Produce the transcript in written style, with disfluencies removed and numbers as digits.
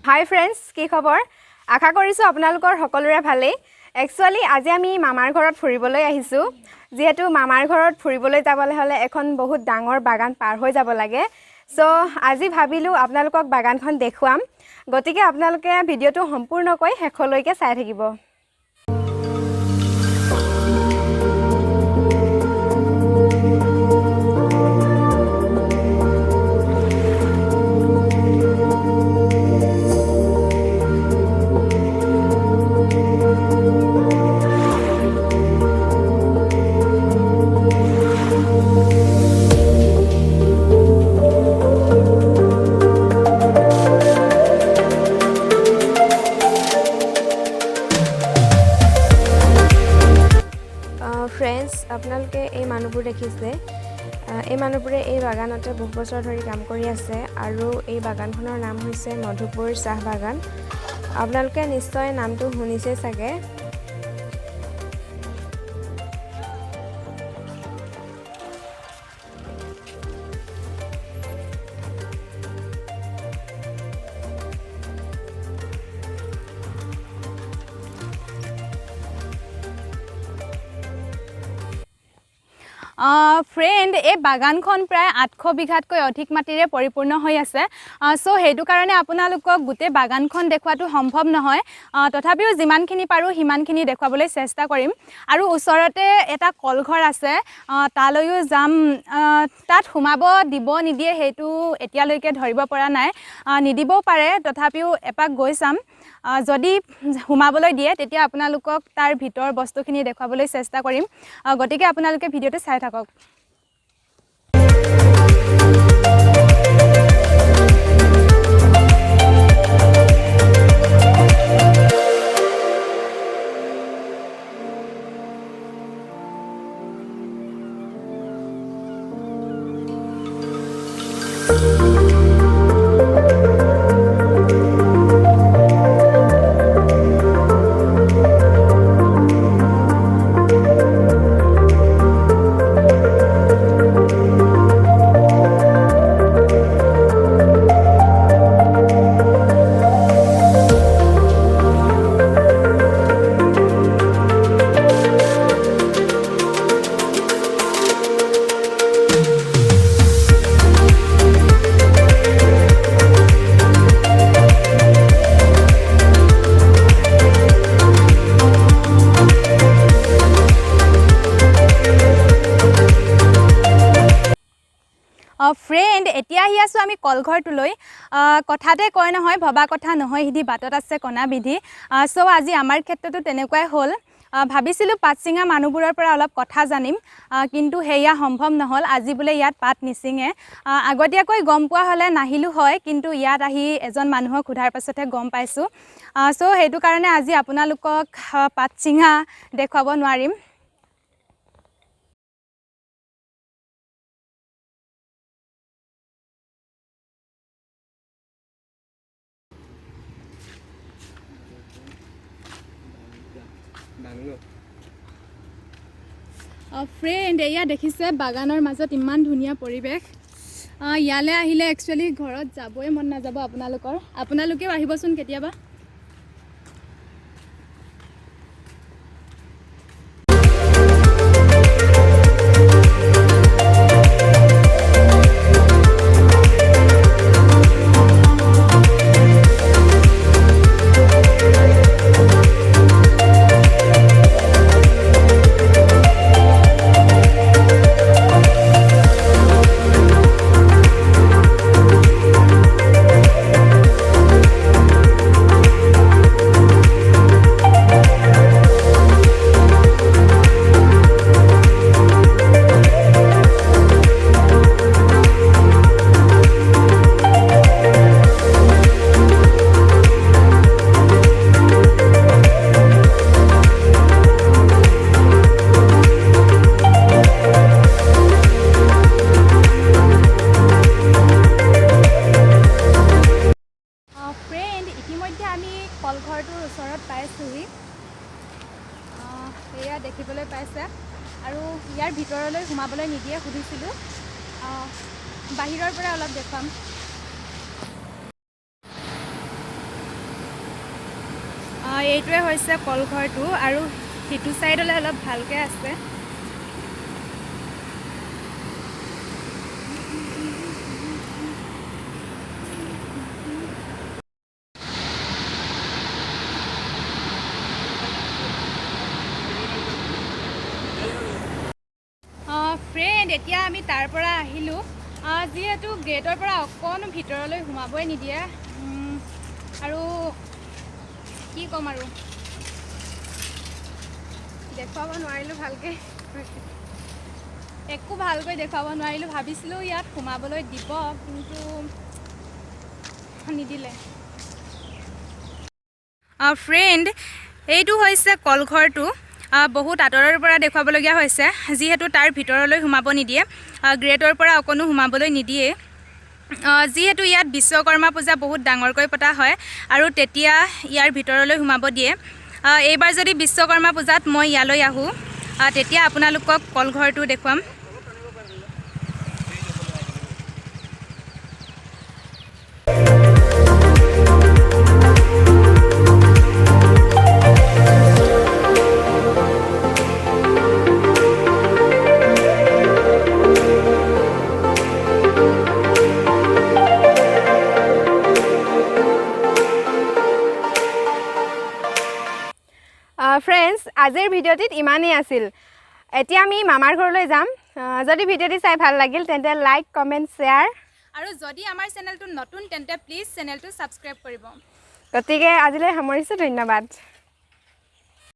হাই friends, কি খবৰ? আশা কৰিছোঁ আপোনালোকৰ সকলোৰে ভালেই। একচুৱেলি আজি আমি মামাৰ ঘৰত ফুৰিবলৈ আহিছোঁ। যিহেতু মামাৰ ঘৰত ফুৰিবলৈ যাবলৈ হ'লে এখন বহুত ডাঙৰ বাগান পাৰ হৈ যাব লাগে। আজি ভাবিলোঁ আপোনালোকক বাগানখন দেখুৱাম। গতিকে আপোনালোকে ভিডিঅ'টো সম্পূৰ্ণকৈ শেষলৈকে চাই থাকিব। ফ্ৰেণ্ডছ, আপোনালোকে এই মানুহবোৰ দেখিছে। এই মানুহবোৰে এই বাগানতে বহু বছৰ ধৰি কাম কৰি আছে আৰু এই বাগানখনৰ নাম হৈছে মধুপুৰ চাহ বাগান। আপোনালোকে নিশ্চয় নামটো শুনিছে চাগে। ফ্ৰেণ্ড, এই বাগানখন প্ৰায় 800 বিঘাতকৈ অধিক মাটিৰে পৰিপূৰ্ণ হৈ আছে। সেইটো কাৰণে আপোনালোকক গোটেই বাগানখন দেখুৱাটো সম্ভৱ নহয়। তথাপিও যিমানখিনি পাৰোঁ সিমানখিনি দেখুৱাবলৈ চেষ্টা কৰিম। আৰু ওচৰতে এটা কলঘৰ আছে, তালৈও যাম। তাত সোমাব দিব নিদিয়ে সেইটো এতিয়ালৈকে ধৰিব পৰা নাই। নিদিবও পাৰে, তথাপিও এপাক গৈ চাম। যদি সোমাবলৈ দিয়ে তেতিয়া আপোনালোকক তাৰ ভিতৰ বস্তুখিনি দেখুৱাবলৈ চেষ্টা কৰিম। গতিকে আপোনালোকে ভিডিঅ'টো চাই থাকক। ফ্ৰেণ্ড, এতিয়া আহি আছোঁ আমি কলঘৰটোলৈ। কথাতে কয় নহয়, ভবা কথা নহয় সিধি বাটত আছে কণা বিধি। আজি আমাৰ ক্ষেত্ৰতো তেনেকুৱাই হ'ল। ভাবিছিলোঁ পাত ছিঙা মানুহবোৰৰ পৰা অলপ কথা জানিম, কিন্তু সেয়া সম্ভৱ নহ'ল। আজি বোলে ইয়াত পাত নিছিঙে। আগতীয়াকৈ গম পোৱা হ'লে নাহিলোঁ হয়, কিন্তু ইয়াত আহি এজন মানুহক সোধাৰ পাছতহে গম পাইছোঁ। সেইটো কাৰণে আজি আপোনালোকক পাত ছিঙা দেখুৱাব নোৱাৰিম। ফ্ৰেণ্ড, এয়া দেখিছে বাগানৰ মাজত ইমান ধুনীয়া পৰিৱেশ। ইয়ালৈ আহিলে একচুৱেলি ঘৰত যাবই মন নাযাব আপোনালোকেও আহিবচোন কেতিয়াবা। কলঘৰটোৰ ওচৰত পাইছোঁহি। এয়া দেখিবলৈ পাইছে আৰু ইয়াৰ ভিতৰলৈ সোমাবলৈ নিদিয়ে, সুধিছিলোঁ। বাহিৰৰ পৰা অলপ দেখুৱাম। এইটোৱে হৈছে কলঘৰটো আৰু সিটো চাইডলৈ অলপ ভালকৈ আছে। ফ্ৰেণ্ড, এতিয়া আমি তাৰ পৰা আহিলোঁ। যিহেতু গেটৰ পৰা অকণো ভিতৰলৈ সোমাবই নিদিয়ে, আৰু কি ক'ম আৰু দেখুৱাব নোৱাৰিলোঁ ভালকৈ। একো ভালকৈ দেখুৱাব নোৱাৰিলোঁ। ভাবিছিলোঁ ইয়াত সোমাবলৈ দিব, কিন্তু নিদিলে। ফ্ৰেণ্ড, এইটো হৈছে কলঘৰটো। বহুত আঁতৰৰ পৰা দেখুৱাবলগীয়া হৈছে, যিহেতু তাৰ ভিতৰলৈ সোমাব নিদিয়ে, গেটৰ পৰা অকণো সোমাবলৈ নিদিয়ে। যিহেতু ইয়াত বিশ্বকৰ্মা পূজা বহুত ডাঙৰকৈ পতা হয় আৰু তেতিয়া ইয়াৰ ভিতৰলৈ সোমাব দিয়ে। এইবাৰ যদি বিশ্বকৰ্মা পূজাত মই ইয়ালৈ আহোঁ, তেতিয়া আপোনালোকক কলঘৰটো দেখুৱাম। ফ্ৰেণ্ডছ, আজিৰ ভিডিঅ'টিত ইমানেই আছিল। এতিয়া আমি মামাৰ ঘৰলৈ যাম। যদি ভিডিঅ'টি চাই ভাল লাগিল তেন্তে লাইক, কমেণ্ট, শ্বেয়াৰ, আৰু যদি আমাৰ চেনেলটো নতুন তেন্তে প্লিজ চেনেলটো ছাবস্ক্ৰাইব কৰিব। গতিকে আজিলৈ সামৰিছোঁ। ধন্যবাদ।